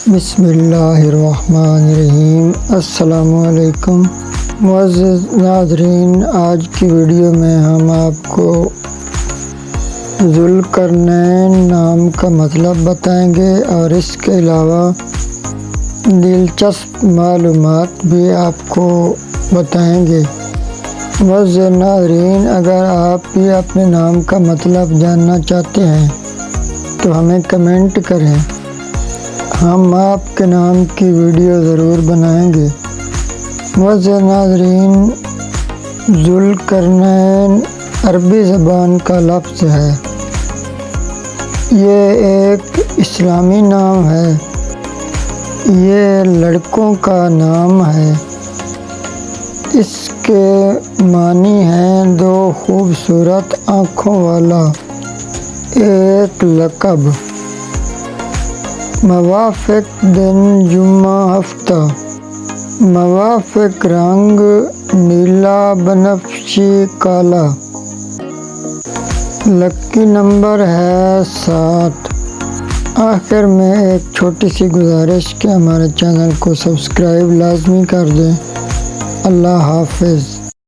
بسم اللہ الرحمن الرحیم۔ السلام علیکم معزز ناظرین، آج کی ویڈیو میں ہم آپ کو ذوالقرنین نام کا مطلب بتائیں گے اور اس کے علاوہ دلچسپ معلومات بھی آپ کو بتائیں گے۔ معزز ناظرین، اگر آپ بھی اپنے نام کا مطلب جاننا چاہتے ہیں تو ہمیں کمنٹ کریں، ہم آپ کے نام کی ویڈیو ضرور بنائیں گے۔ معزز ناظرین، ذوالقرنین عربی زبان کا لفظ ہے۔ یہ ایک اسلامی نام ہے۔ یہ لڑکوں کا نام ہے۔ اس کے معنی ہیں دو خوبصورت آنکھوں والا، ایک لقب۔ موافق دن جمعہ ہفتہ، موافق رنگ نیلا بنفشی کالا، لکی نمبر ہے 7۔ آخر میں ایک چھوٹی سی گزارش کہ ہمارے چینل کو سبسکرائب لازمی کر دیں۔ اللہ حافظ۔